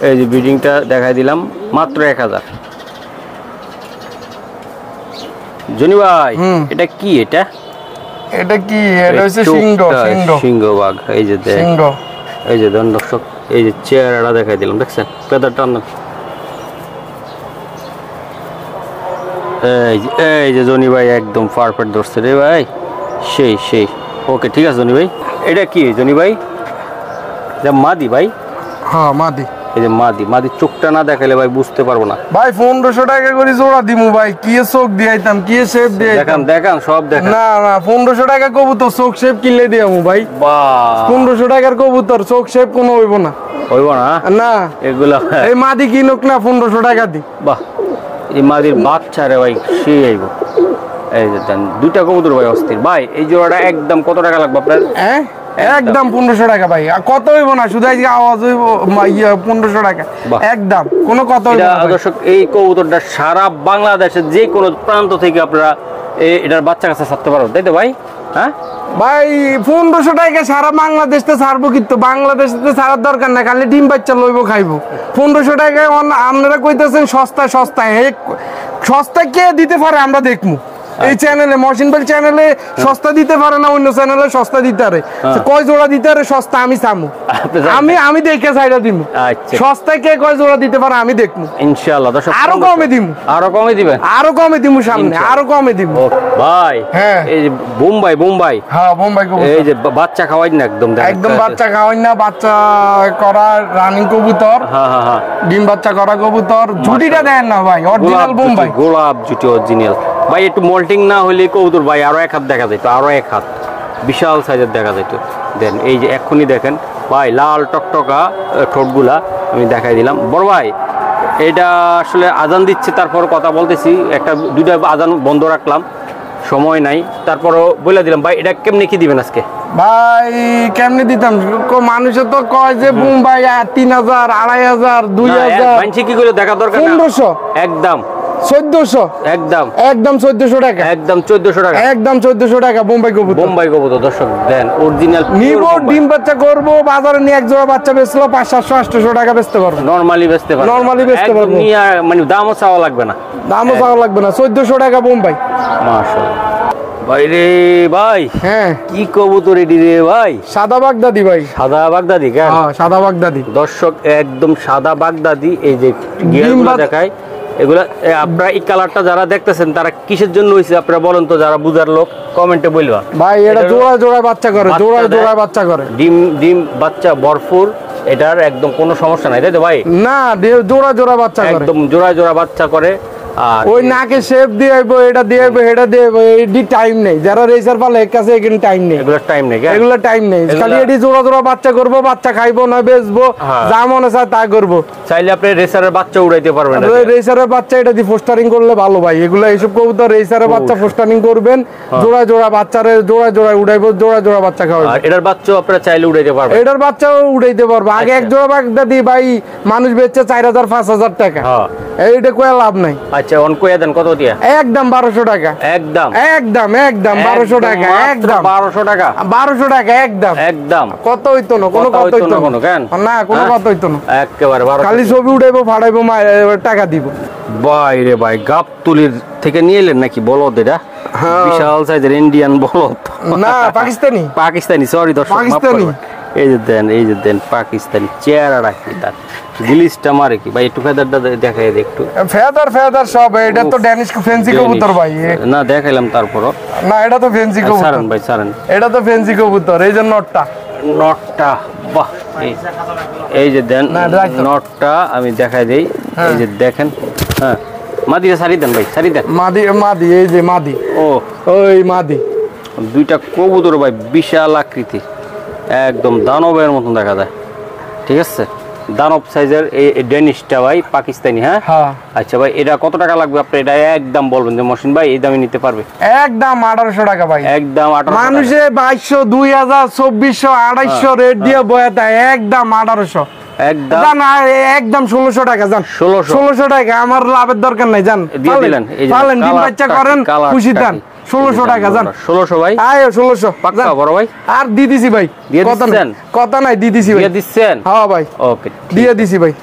এই যে বিডিংটা দেখাই দিলাম, মাত্র 1000। জনি ভাই এটা কি? এটা কি? এটা হচ্ছে সিংহ বাঘ। এই যে এই যে দেন দর্শক, এই যে চেহারাটা দেখাই দিলাম, দেখছেন পেদারটা? এই যে জনি ভাই একদম পারফেক্ট ধরছে রে ভাই, সেই। ওকে ঠিক আছে জনি ভাই। এটা কি জনি ভাই? মাদি ভাই। হ্যাঁ মাদি। এই যে মাদি চোখটা না দেখালে ভাই বুঝতে পারবো না ভাই। 1500 টাকা করে জোড়া দিমু ভাই, কি চোখ দিয়াইতাম, কি শেপ দিয়াইতাম, দেখান সব দেখান। না 1500 টাকা কবুতর চোখ শেপ কিনলে দিয়ামু ভাই। বাহ, 1500 টাকার কবুতর চোখ শেপ কোনো হইব না না এগুলা। এই মাদি কিনুক না 1500 টাকা দি। বাহ, এই মাদির বাচ্চা রে ভাই, সেই আইব। এই যে দেন দুইটা কবুতর ভাই অস্থির ভাই। এই জোড়াটা একদম কত টাকা লাগবে আপনার? হ্যাঁ একদম 1500 টাকা ভাই, আর কত হইব না, শুধু আজকে আওয়াজ হইব 1500 টাকা একদম, কোনো কথা হইব না। দর্শক এই কবুতরটা সারা বাংলাদেশের যে কোনো প্রান্ত থেকে আপনারা এটার বাচ্চা কাছে ছাড়তে পারবেন, তাই তো ভাই? হ্যাঁ ভাই 1500 টাকা সারা বাংলাদেশে ছাড়বো, কিন্তু বাংলাদেশে ছাড়ার দরকার না, খালি ডিম বাচ্চা লইব খাইবো। 1500 টাকায় আপনারা কইতেছেন সস্তায় সস্তায়, সস্তায় কে দিতে পারে আমরা দেখবো। এই চ্যানেলে মহসিন ভাই চ্যানেলে সস্তা দিতে পারে না, অন্য চ্যানেলে সস্তা দিতে পারে, কয় জোড়া দিতে পারে সস্তা আমি চামু, আমি দেখে সাইডা দিমু। সস্তায় কে কয় জোড়া দিতে পারে আমি দেখবো ইনশাআল্লাহ। দর্শক আরো কমে দিমু, আরো কমে দিবেন, আরো কমে দিমু, সামনে আরো কমে দিমু ভাই। হ্যাঁ এই যে বোম্বাই, হ্যাঁ বোম্বাই কবুতর, এই যে বাচ্চা খাওয়াই না একদম, একদম বাচ্চা খাওয়াই না, বাচ্চা করা রানিং কবুতর। হ্যাঁ হ্যাঁ হ্যাঁ ডিম বাচ্চা করা কবুতর, জুটিটা দেন না ভাই, অরিজিনাল বোম্বাই গোলাপ জুটি অরিজিনাল ভাই। একটু মোল্টিং না হলে কবুতর ভাই আরো এক হাত দেখা যেত, আরো এক হাত বিশাল সাইজের দেখা যেত। দেন এই যে এক্ষুনি দেখেন ভাই লাল টকটকা ঠোঁটগুলা আমি দেখাই দিলাম। বড় ভাই এটা আসলে আজান দিচ্ছে, তারপর কথা বলতেছি, একটা দুইটা আজান বন্ধ রাখলাম, সময় নাই, তারপরও বলে দিলাম ভাই এটা কেমনি কি দিবেন আজকে? ভাই কেমনি দিতাম, মানুষে তো কয় যে বোম্বাই 3000 2500 2000 মানছি কি করে দেখা দরকার না, 1500 একদম 1400 একদম 1400 টাকা, একদম 1400 টাকা, একদম 1400 টাকা বোম্বাই কবুতর। দর্শক দেন অরিজিনাল নিব, ডিম বাচ্চা করব, বাজারে নিয়ে এক জোড়া বাচ্চা বেচলো 500 800 টাকা বেচতে পারবো, নরমালি বেচতে পারবো, মানে দামও চাওয়া লাগবে না, 1400 টাকা বোম্বাই। মাশাআল্লাহ ভাই রে ভাই, হ্যাঁ কি কবুতর এডি রে ভাই? সাদা বাগদাদি ভাই, সাদা বাগদাদি কেন? হ্যাঁ সাদা বাগদাদি। দর্শক একদম সাদা বাগদাদি, এই যে গিয়ারগুলো দেখায় এগুলা। আপনারা এই কালারটা যারা দেখতেছেন তারা কিসের জন্য হইছে আপনারা বলেন তো, যারা বুঝার লোক কমেন্টে বলবা। ভাই এটা জোড়া বাচ্চা করে, জোড়া বাচ্চা করে, ডিম বাচ্চা ভরপুর, এটার একদম কোনো সমস্যা নাই, তাই তো ভাই? না জোড়া বাচ্চা করে, একদম জোড়া বাচ্চা করে। আর ওই নাকে শেপ দিয়ে আইবো, এটা দিয়ে আইবো, এটা দিয়ে আইবো, এডি টাইম নেই, যারা রেসার পালে এক কাছে এখানে টাইম নেই, এগুলা টাইম নেই, খালি এডি জোড়া বাচ্চা করবো, বাচ্চা খাইবো না বেচবো, যা মনে চায় তা করবো। চাইলে আপনি রেসারের বাচ্চা উড়াইতে পারবেন, রেসারের বাচ্চা এটা দিয়ে পোস্টারিং করলে ভালো ভাই। এগুলা এইসব কবুতর রেসারের বাচ্চা পোস্টারিং করবেন, জোড়া বাচ্চারে জোড়া উড়াইবো, জোড়া বাচ্চা খাওয়াবো। এটার বাচ্চাও আপনারা চাইলে উড়াইতে পারবেন, এটার বাচ্চাও উড়াইতে পারবো। আগে এক জোড়া বাগদাদি ভাই মানুষ বেচছে 4000 5000 টাকা, এইটা কয়ে লাভ নাই। আচ্ছা অন কইয়া দেন কত দিয়া? একদম 1200 টাকা, একদম 1200 টাকা, একদম 1200 টাকা, 1200 টাকা একদম। কত হইতো না, কোনো কথা হইতো না, কেন না কোনো কথা হইতো না, একেবারে 1200। খালি ছবি উঠাইবো, ফাড়াইবো, টাকা দিব। ভাই রে ভাই গাবতুলির থেকে নিয়ে এলেন নাকি বলদ? এটা বিশাল সাইজের ইন্ডিয়ান বলদ না, পাকিস্তানি সরি দর্শক, পাকিস্তানি। এই যে দেন পাকিস্তানি চেহারা রাখি, তার গিলিসটা মারে কি ভাই? একটু ফেদারটা দেখাই দে, একটু ফেদার সব। এটা তো ড্যানিশ ফেন্সি কবুতর ভাই, না দেখাইলাম তারপরও না, এটা তো ফেন্সি কবুতর। সারেন ভাই সারেন, এটা তো ফেন্সি কবুতর। এই যে নটটা বাহ, এই যে দেন নটটা আমি দেখাই দেই, এই যে দেখেন। হ্যাঁ মাদিটা সারি দেন ভাই, সারি দেন। মাদি এই যে মাদি, ওই মাদি দুইটা কবুতর ভাই বিশাল আকৃতি, একদম দানবের মতন দেখা যায়, ঠিক আছে? দানব সাইজের এই ডেনিশটা ভাই পাকিস্তানি। হ্যাঁ আচ্ছা ভাই এটা কত টাকা লাগবে আপনি? এটা একদম বলবেন যে মহসিন ভাই এই দামে নিতে পারবে? একদম 1800 টাকা ভাই, একদম 1800। মানুষে 2200 2000 2400 2800 রেট দিয়ে বয়া দেয়, একদম 1800 একদম 1600 টাকা। জান 1600 টাকা, আমার লাভের দরকার নাই, জান দিয়ে দিলেন। এই যে ডিম বাচ্চা করেন, খুশি দেন। 1600 টাকা জান, 1600 ভাই, আয় 1600 পাক্কা বড় ভাই। আর দিয়ে দিছি ভাই, কথা নাই দিয়ে দিছি ভাই, দিয়ে দিছেন? হ্যাঁ ভাই ওকে দিয়ে দিছি ভাই।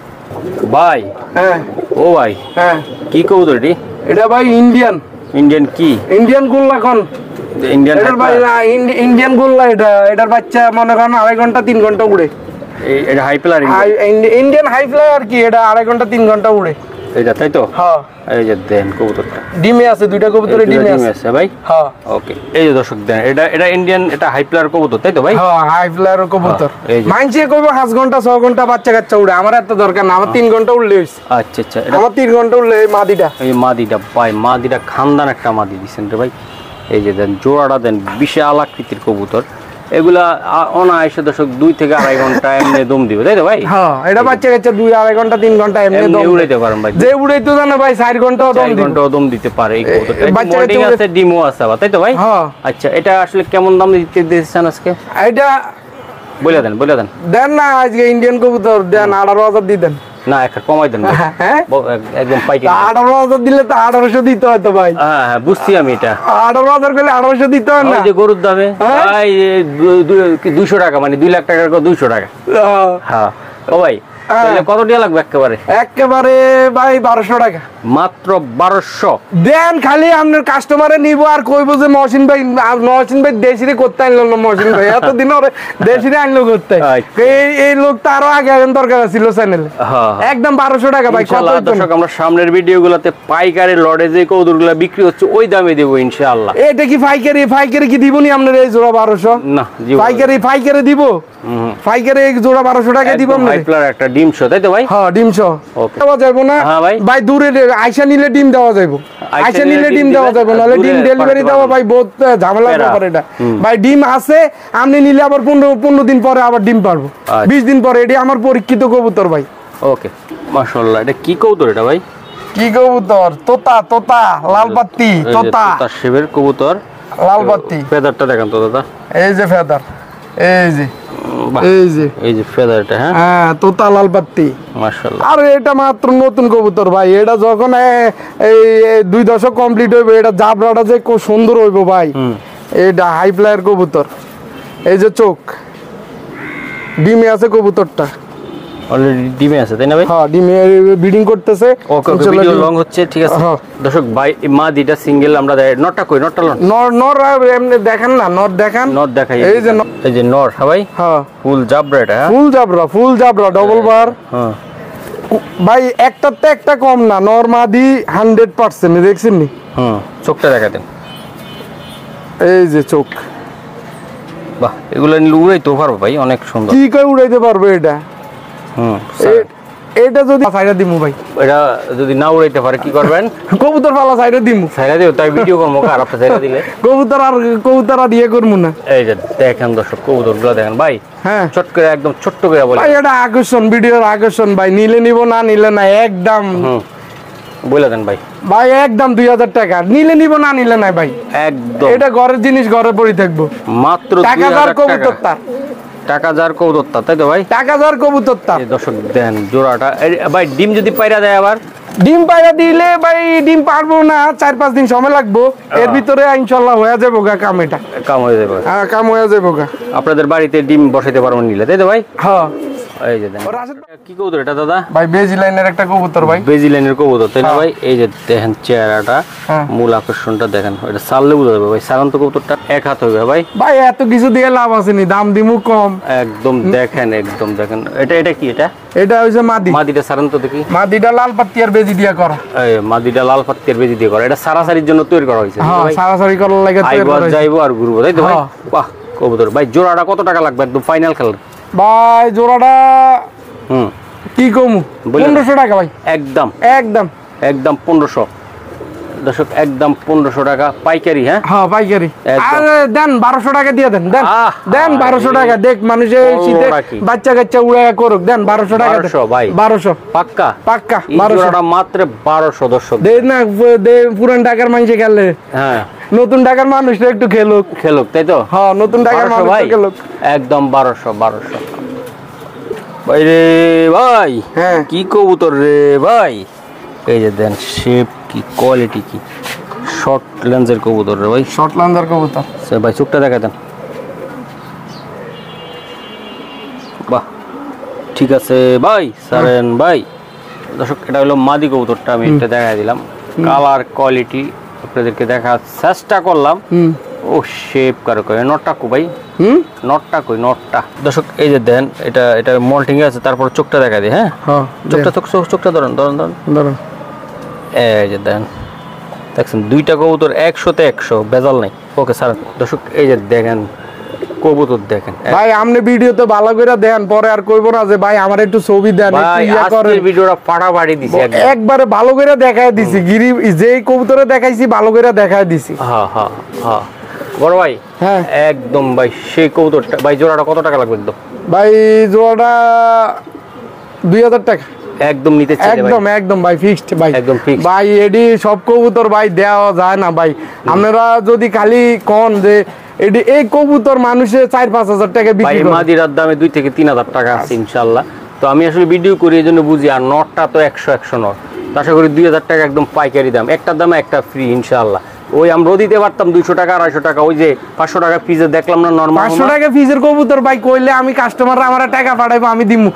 ভাই হ্যাঁ ও ভাই, হ্যাঁ কি কবুতর এটি? এটা ভাই ইন্ডিয়ান কি? ইন্ডিয়ান গোল্লা কোন? ইন্ডিয়ান ভাই না, ইন্ডিয়ান গোল্লা। এটার বাচ্চা মনে করেন 2.5 ঘন্টা 3 ঘন্টা উড়ে। এটা high flyer Indian high flyer কি? এটা 2.5 ঘন্টা 3 ঘন্টা উড়ে এটা, তাই তো? হ্যাঁ এই যে দেন কবুতরটা ডিমে আছে, দুইটা কবুতরে ডিমে আছে ভাই। হ্যাঁ ওকে এই যে দর্শক দেন, এটা ইন্ডিয়ান, এটা হাই ফ্লায়ার কবুতর, তাই তো ভাই? হ্যাঁ হাই ফ্লায়ার কবুতর। মানছি কইবো 5 ঘন্টা 6 ঘন্টা বাচ্চা কাচ্চা উড়ে, আমার এত দরকার না, আমার 3 ঘন্টা উড়লে হইছে। আচ্ছা আচ্ছা আমার 3 ঘন্টা উড়লে। এই মাদিটা ভাই, মাদিটা খানদান একটা মাদি দিছেন রে ভাই। এই যে দেন জোড়াটা দেন, বিশাল আকৃতির কবুতর, এগুলা অনায়াসে দর্শক 2 থেকে 2.5 ঘন্টা এমনি দম দিবে তাই তো ভাই? হ্যাঁ, এটা বাচ্চা কাচ্চা 2-2.5 ঘন্টা 3 ঘন্টা এমনি দম উড়াইতে পারেন ভাই। যে উড়াইতে জানে ভাই 4 ঘন্টাও দম 4 দিবে। ঘন্টাও দম দিতে পারে এই কবুতরটা। বাচ্চা মোল্ডিং আছে, ডিমও আছে আবার, তাই তো ভাই? হ্যাঁ। আচ্ছা, এটা আসলে কেমন দাম দিতে দিচ্ছেন আজকে? এটা বলে দেন দেন না, আজকে ইন্ডিয়ান কবুতর দেন 18,000 দিয়ে দেন। না, একটা কমাই দেন ভাই। হ্যাঁ, একদম পাইকারি। 18,000 দিলে তো 1800 দিতে হয় তো ভাই। হ্যাঁ হ্যাঁ, বুঝছি আমি এটা। 18,000 করলে 1800 দিতে হয় না? ওই যে গরুর দামে ভাই 200 টাকা, মানে 2 লাখ টাকার 200 টাকা। হ্যাঁ ও ভাই, তাহলে কত টাকা লাগবে একেবারে? একেবারে ভাই 1200 টাকা মাত্র 1200 দেন। খালি আপনার কাস্টমারে নিব আর কইব যে মহসিন ভাই দেশিরে করতে আনলো না। মহসিন ভাই এতদিন ওরে দেশিরে আনলো করতে। এই লোক তো আরো আগে আগে দরকার ছিল চ্যানেলে। একদম 1200 টাকা ভাই। ইনশাআল্লাহ দর্শক, আমরা সামনের ভিডিওগুলোতে পাইকারি লটে যে কবুতরগুলো বিক্রি হচ্ছে ওই দামে দেব ইনশাআল্লাহ। এটা কি পাইকারি কি দিবনি আপনার এই জোড়া 1200? না, পাইকারি দিব। পাইকারি এই জোড়া 1200 টাকা দিব না। হাইপ্লার একটা ডিম শো, তাই তো ভাই? হ্যাঁ, ডিম শো দেওয়া যাবে না ভাই। দূরে আইসা নিলে ডিম দেওয়া যাবে, আইসা নিলে ডিম দেওয়া যাবে, নাহলে ডিম ডেলিভারি দেওয়া ভাই বহুত ঝামেলার ব্যাপার এটা ভাই। ডিম আছে, আপনি নিলে আবার 15 দিন পরে আবার ডিম পারবো, 20 দিন পরে। এটি আমার পরীক্ষিত কবুতর ভাই। ওকে, মাশাআল্লাহ। এটা কি কবুতর এটা ভাই? কি কবুতর? তোতা লাল পাত্তি। তোতা শিবের কবুতর, লাল পাত্তি। ফেদারটা দেখেন তো দাদা। এই যে ফেদার, এই যে ফেদারটা। হ্যাঁ, তোতা লাল পাত্তি, মাশাআল্লাহ। আর এটা মাত্র নতুন কবুতর ভাই। এটা যখন এই 2 দশক কমপ্লিট হইবে, এটা জাবরাটা যে খুব সুন্দর হইব ভাই। এটা হাই ফ্লায়ার কবুতর। এই যে চোখ, ডিমে আছে কবুতরটা, অলরেডি ডিমে আছে তাই না ভাই? হ্যাঁ, ডিমে ব্রিডিং করতেছে। ওকে, ভিডিও লং হচ্ছে, ঠিক আছে দর্শক। ভাই মাদিটা সিঙ্গেল আমরা নটটা কই? নটটা নর এমনি দেখেন না, নর দেখান। নর দেখাই, এই যে নর। হ্যাঁ ভাই, হ্যাঁ, ফুল জাবরা এটা। ফুল জাবরা ডবল বার। হ্যাঁ ভাই, একটাতে একটা কম না। নর মাদি 100%। দেখছেন নি? চোখটা দেখা দেন। এই যে চোখ, বাহ, এগুলো নিলে উড়াইতে পারবো ভাই, অনেক সুন্দর। কি করে উড়াইতে পারবে এটা? এটা যদি সাইডে দিমু ভাই, এটা যদি না উড়াইতে পারে কি করবেন? কবুতর পালা সাইডে দিমু। সাইডে দিও, তাই ভিডিও করবো। আর আপনি সাইডে দিলে কবুতর আর দিয়ে করবো না। এই যে দেখেন দর্শক, কবুতরগুলো দেখেন ভাই। হ্যাঁ, ছোট করে, একদম ছোট্ট করে বলে ভাই। এটা আকর্ষণ, ভিডিওর আকর্ষণ ভাই। নিলে নিব, না নিলে না। একদম বলে দেন ভাই। ভাই একদম 2000 টাকা। নিলে নিব, না নিলে না ভাই। একদম, এটা ঘরের জিনিস, ঘরে পড়ে থাকবো। মাত্র টাকা যার কবুতর তার, টাকা যার কবুতর তার, তাই তো ভাই? টাকা যার কবুতর তার। দর্শক দেন জোড়াটা ভাই। ডিম যদি পায়রা দেয় আবার? ডিম পায়রা দিলে ভাই ডিম পারবো না, 4-5 দিন সময় লাগবো। এর ভিতরে ইনশাআল্লাহ হয়ে যাবো গা কাম। এটা কাম হয়ে যাবে। হ্যাঁ, কাম হয়ে যাবো গা। আপনাদের বাড়িতে ডিম বসাইতে পারবেন নিলে, তাই তো ভাই? হ্যাঁ। এই যে দেখেন, কি কবুতর এটা দাদা? ভাই বেজিলাইনের একটা কবুতর ভাই। বেজিলাইনের কবুতর, তাই না ভাই? এই যে দেখেন চেহারাটা, মূল আকর্ষণটা দেখেন। এটা সারলে বোঝা যাবে ভাই। সারান্ত কবুতরটা এক হাত হবে ভাই। ভাই এত কিছু দিয়ে লাভ আছে নি, দাম দিমু কম। একদম দেখেন, একদম দেখেন। এটা কি? এটা হইছে মাদি। মাদিটা সারান্ত দেখি। মাদিটা লাল পাত্তি আর বেজি দিয়া করা। এই মাদিটা লাল পাত্তি আর বেজি দিয়ে করা। এটা সারাসারির জন্য তৈরি করা হয়েছে। হ্যাঁ, সারাসারি করার লাগে তৈরি করা হয়েছে। যাইবো আর ঘুরবো, তাই তো ভাই? বাহ, কবুতর ভাই। জোড়াটা কত টাকা লাগবে একদম ফাইনাল খেলা? ভাই জোড়াটা কি কমু? 1500 টাকা ভাই। একদম একদম একদম 1500 দর্শক, একদম 1500 টাকা পাইকারি। হ্যাঁ হ্যাঁ, পাইকারি। আর দেন 1200 টাকা দিয়ে দেন। দেন 1200 টাকা। দেখ মানুষে শীতে বাচ্চা কাচ্চা উড়ায়া করুক। দেন 1200 টাকা। 1200 ভাই, 1200 পাক্কা পাক্কা। 1200 মাত্র 1200 দর্শক। দেন না, পুরান টাকার মানুষে খেলে। হ্যাঁ, নতুন টাকার মানুষটা একটু খেলুক, তাই তো? হ্যাঁ, নতুন টাকার মানুষ খেলুক। একদম 1200 ভাই রে ভাই। হ্যাঁ, কি কবুতর রে ভাই। এই যে দেন শেপ কি, কোয়ালিটি কি। শর্ট লেন্সের কবুতর রে ভাই। শর্ট লেন্সের কবুতর ভাই। চোখটা দেখা দেন। বাহ, ঠিক আছে ভাই, সারেন ভাই। দর্শক, এটা হলো মাদি কবুতরটা, আমি এটা দেখাই দিলাম। কালার কোয়ালিটি আপনাদেরকে দেখার চেষ্টা করলাম। ও শেপ কারো কই? নটটা কই ভাই? নটটা কই? নটটা দর্শক এই যে দেন, এটা মল্টিং আছে। তারপর চোখটা দেখা দিই। হ্যাঁ, চোখটা ধরুন। এই যে দেন, দেখছেন দুইটা কবুতর 100-তে 100, বেজাল নাই। Okay sir. দর্শক এই যে দেখেন কবুতর দেখেন ভাই। আপনি ভিডিওতে ভালো করে দেন, পরে আর কইবো না যে ভাই আমার একটু ছবি দেন, ভাই। আজকের ভিডিওটা ফাটাফাটি দিছি, একবারে ভালো করে দেখায় দিছি। গিরি যেই কবুতরে দেখাইছি ভালো করে দেখায় দিছি। হ্যাঁ হ্যাঁ হ্যাঁ। বড় ভাই হ্যাঁ একদম ভাই সেই কবুতরটা ভাই জোড়াটা কত টাকা লাগবে একদম? ভাই জোড়াটা 2000 টাকা একদম নিতে চাইলে ভাই একদম একদম ভাই ফিক্সড ভাই একদম fixed। ভাই এডি সব কবুতর ভাই দেওয়া যায় না ভাই আপনারা যদি খালি কোন যে এডি এই কবুতর মানুষে 4-5 হাজার টাকা ভাই বিক্রি করে মাদিরার দামে 2 থেকে 3000 টাকা আছে ইনশাআল্লাহ। তো আমি আসলে ভিডিও করি এই জন্য বুঝি, আর নটটা তো 100 নট, তো আশা করি 2000 টাকা একদম পাইকারি দাম, একটার দামে একটা ফ্রি ইনশাআল্লাহ। ওই আমরাও দিতে পারতাম 200 টাকা 250 টাকা, ওই যে 500 টাকা পিসে দেখলাম না নরমাল 500 টাকা ফিজের কবুতর ভাই কইলে আমি কাস্টমাররা আমার টাকা পাঠাইবো আমি দিমু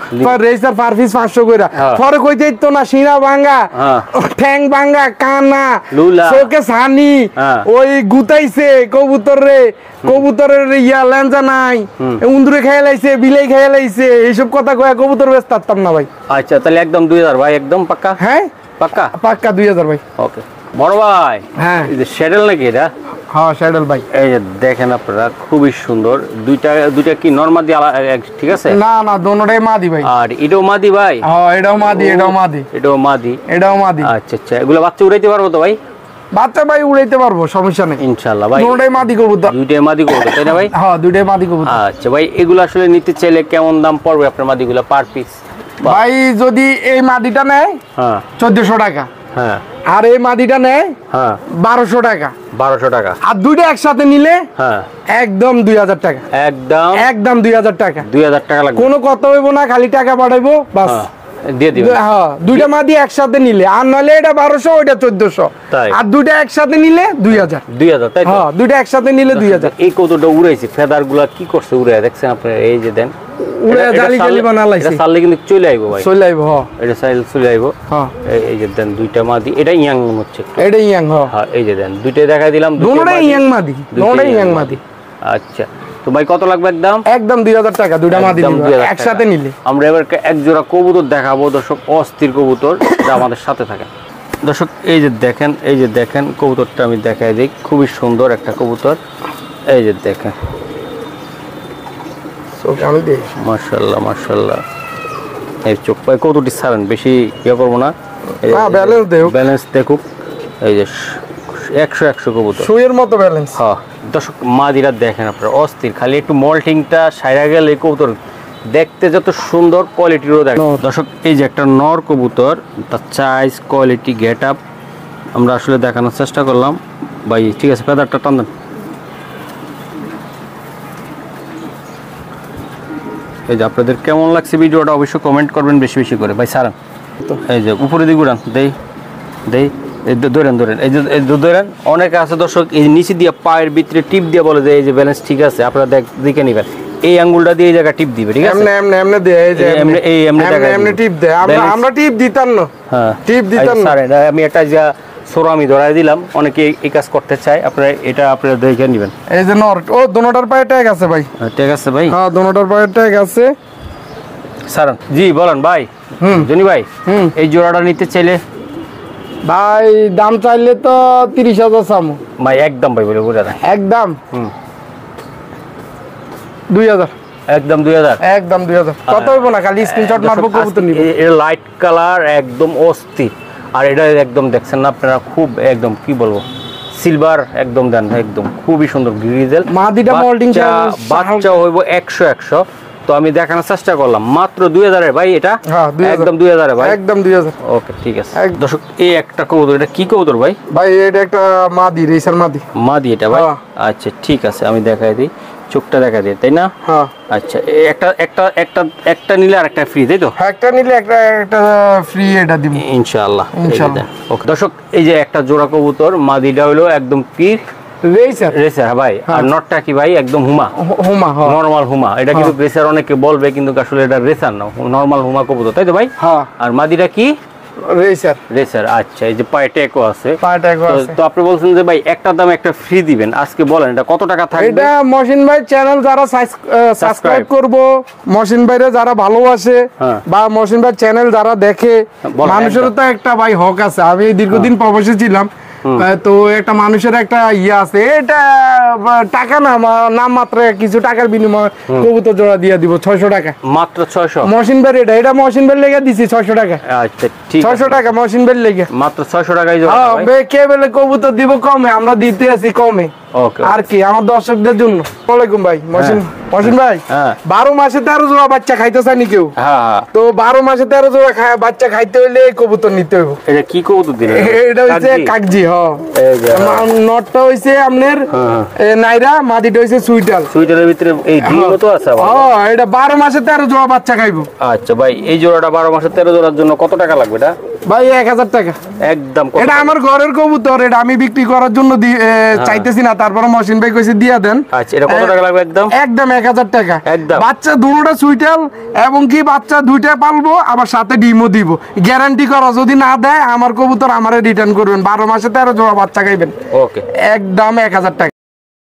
রেজিস্টার পার পিস 500 কইরা পরে কইতেই তো না শিরা ভাঙা ঠ্যাং ভাঙা কানা লুলা চোখে ছানি ওই গুতাইছে কবুতর রে কবুতরের ইয়া লেঞ্জা নাই উন্দুরে খেয়ে লাইছে বিলাই খেয়ে লাইছে এইসব কথা কয়া কবুতর বেচ পারতাম না ভাই। আচ্ছা তাহলে একদম 2000 ভাই, একদম পাক্কা? হ্যাঁ পাক্কা পাক্কা 2000 ভাই। ওকে বড় ভাই হ্যাঁ এই যে শ্যাডেল নাকি এটা? হ্যাঁ শ্যাডেল ভাই। এই যে দেখেন আপনারা খুবই সুন্দর, দুইটা কি নরমাদি ঠিক আছে? না না দোনোটাই মাদি ভাই। আর এটাও মাদি ভাই? হ্যাঁ এটাও মাদি এটাও মাদি এটাও মাদি এটাও মাদি। আচ্ছা আচ্ছা এগুলো বাচ্চা উড়াইতে পারবো তো ভাই? বাচ্চা ভাই উড়াইতে পারবো সমস্যা নেই ইনশাআল্লাহ ভাই। দোনোটাই মাদি কবুতর। দুইটাই মাদি কবুতর তাই না ভাই? হ্যাঁ দুইটাই মাদি কবুতর। আচ্ছা ভাই এগুলো আসলে নিতে চাইলে কেমন দাম পড়বে আপনার মাদিগুলো পার পিস? ভাই যদি এই মাদিটা নেয় হ্যাঁ 1400 টাকা, হ্যাঁ আর এই মাদিটা নেয় হ্যাঁ 1200 টাকা, 1200 টাকা, আর দুইটা একসাথে নিলে হ্যাঁ একদম 2000 টাকা, একদম একদম 2000 টাকা। 2000 টাকা লাগবে? কোনো কথা হইব না, খালি টাকা পাঠাইবো বাস। দিয়ে দিবেন? হ্যাঁ দুইটা মাদি একসাথে নিলে, আর নলে এটা 1200 ওইটা 1400, তাই? আর দুইটা একসাথে নিলে 2000। 2000 তাই তো? হ্যাঁ দুইটা একসাথে নিলে 2000। এই কতটা উড়াইছে ফেদার গুলা কি করছে উড়ে দেখছেন আপনারা, এই যে দেন উড়ে জালি জালি বানা লাইছে, এটা সারলে কিন্তু চলে আইবো ভাই, চলে আইবো। হ্যাঁ এটা সাইল চলে আইবো। হ্যাঁ এই যে দেন দুইটা মাদি, এটা ইয়াং হচ্ছে একটু। এটা ইয়াং। হ্যাঁ হ্যাঁ এই যে দেন দুইটাই দেখাই দিলাম, দুটোটাই ইয়াং মাদি, দুটোটাই ইয়াং মাদি। আচ্ছা তো ভাই কত লাগবে একদম? একদম 2000 টাকা দুইটা মাদি একদম 2000 টাকা। একসাথে নিলে। আমরা এবার এক জোড়া কবুতর দেখাবো দর্শক, অস্থির কবুতর, যা আমাদের সাথে থাকে দর্শক। এই যে দেখেন, এই যে দেখেন কবুতরটা আমি দেখাই দিই, খুবই সুন্দর একটা কবুতর। এই যে দেখেন আমি দেই মাশাআল্লাহ মাশাআল্লাহ। এই চোখ পায় কতটি ছাড়েন, বেশি ইয়ে করবো না, ব্যালেন্স দেও, ব্যালেন্স দেখুক। এই যে 100 কবুতর সুইয়ের মতো ব্যালেন্স। হ্যাঁ দর্শক মাদিরা দেখেন আপনারা অস্থির, খালি একটু মল্টিংটা সাইরা গেলে এই কবুতর দেখতে যত সুন্দর কোয়ালিটিরও দেখেন দর্শক। এই যে একটা নর কবুতর, তার সাইজ কোয়ালিটি গেট আপ আমরা আসলে দেখানোর চেষ্টা করলাম ভাই। ঠিক আছে ফেদারটা টান দেন। এই যে আপনাদের কেমন লাগছে ভিডিওটা অবশ্যই কমেন্ট করবেন বেশি বেশি করে ভাই। সারান এই যে উপরে দিকে উড়ান, দেই দেই ধরেন ধরেন, এই যে ধরেন। অনেকে আছে দর্শক এই নিচে দিয়ে পায়ের ভিতরে টিপ দিয়ে বলে যে এই যে ব্যালেন্স ঠিক আছে, আপনারা দেখে নিবেন। এই আঙ্গুলটা দিয়ে এই জায়গা টিপ দিবে, ঠিক আছে? এমনে এমনে এমনে দেয়, এই যে এমনে এই এমনে জায়গা এমনে টিপ দেয়। আমরা টিপ দিতাম না। হ্যাঁ টিপ দিতাম না। স্যার আমি একটা যা সরো আমি ধরাই দিলাম, অনেকে এই কাজ করতে চায়, আপনারা এটা আপনারা দেখে নেবেন। এই যে নর, ও দোনোটার পায়ে ট্যাগ আছে ভাই। ঠিক আছে ভাই। হ্যাঁ দোনোটার পায়ে ট্যাগ আছে। স্যার জি বলেন ভাই। জনি ভাই এই জোড়াটা নিতে চাইলে ভাই দাম চাইলে তো 30,000 সামু ভাই, একদম ভাই বলে বুঝা দেন একদম 2000, একদম 2000, একদম 2000। কত হইব না, খালি স্ক্রিনশট মারবো কবুতর নিব। এটা লাইট কালার একদম অস্থির, আর এটা একদম দেখছেন না আপনারা, খুব একদম কি বলবো সিলভার একদম দেন, একদম খুবই সুন্দর গ্রিজেল মাদিটা মোল্ডিং বাচ্চা হইব 100। তো আমি দেখানোর চেষ্টা করলাম মাত্র 2000 এর ভাই, এটা একদম 2000 এর ভাই, একদম 2000। ওকে ঠিক আছে দর্শক। এই একটা কবুতর, এটা কি কবুতর ভাই? ভাই এটা একটা মাদি, রেসার মাদি। মাদি এটা ভাই? আচ্ছা ঠিক আছে আমি দেখাই দিই, চোখটা দেখা দিই তাই না? হ্যাঁ আচ্ছা একটা একটা একটা একটা নিলে আর একটা ফ্রি, তাই তো? একটা নিলে একটা ফ্রি এটা দিব ইনশাআল্লাহ ইনশাআল্লাহ। ওকে দর্শক এই যে একটা জোড়া কবুতর, মাদিটা হলো একদম পির রেসার রেসার ভাই, আর নটটা কি ভাই একদম হুমা, হুমা নরমাল হুমা। এটা কিন্তু রেসার অনেকে বলবে, কিন্তু আসলে এটা রেসার না, নরমাল হুমা কবুতর, তাই তো ভাই? হ্যাঁ আর মাদিটা কি রেসার, রেসার। আচ্ছা এই যে পায়ে ট্যাগও আছে, পায়ে ট্যাগ আছে। তো আপনি বলছেন যে ভাই একটা দাম একটা ফ্রি দিবেন, আজকে বলেন এটা কত টাকা থাকবে? এটা মহসিন ভাই চ্যানেল যারা সাবস্ক্রাইব করব, মহসিন ভাইরে যারা ভালোবাসে বা মহসিন ভাই চ্যানেল যারা দেখে, মানুষের তো একটা ভাই হক আছে। আমি দীর্ঘদিন প্রবাসী ছিলাম, তো একটা মানুষের একটা ইয়ে আছে, এটা টাকা না, নাম মাত্র কিছু টাকার বিনিময়ে কবুতর জোড়া দিয়ে দিব 600 টাকা মাত্র 600 মহসিন ভাই। এটা মহসিন ভাই লেগে দিছি 600 টাকা। আচ্ছা ঠিক 600 টাকা মহসিন ভাই লেগে, মাত্র 600 টাকায় জোড়া ভাই। কে বলে কবুতর দিব কমে, আমরা দিতে আছি কমে। ওকে আর কি আমার দর্শকদের জন্য। ওয়ালাইকুম ভাই মহসিন ভাই, 12 মাসে 13 জোড়া বাচ্চা খাইতে চায়নি কেউ, হ্যাঁ তো 12 মাসে 13 জোড়া বাচ্চা খাইতে হইলে এই কবুতর নিতে হইব। এটা কি কবুতর দিলেন? এটা হইছে কাকজি। নটটা হইছে আপনার নাইরা, মাদিটা হইছে সুইটাল। সুইটালের ভিতরে এই ডিমও তো আছে আবার। এটা 12 মাসে 13 জোড়া বাচ্চা খাইবো। আচ্ছা ভাই, এই জোড়াটা 12 মাসে 13 জোড়ার জন্য কত টাকা লাগবে? এটা ভাই 1000 টাকা একদম। এটা আমার ঘরের কবুতর, এটা আমি বিক্রি করার জন্য চাইতেছি না, তারপরে মহসিন ভাই কইছে দিয়া দেন। আচ্ছা, এটা কত টাকা লাগবে? একদম 1000 টাকা। একদম। বাচ্চা দুটোটা সুইটাল এবং কি বাচ্চা দুইটা পালবো, আবার সাথে ডিমও দিব, গ্যারান্টি করা। যদি না দেয় আমার কবুতর আমারে রিটার্ন করবেন, 12 মাসে 13 জোড়া বাচ্চা খাইবেন। ওকে, একদম 1000 টাকা।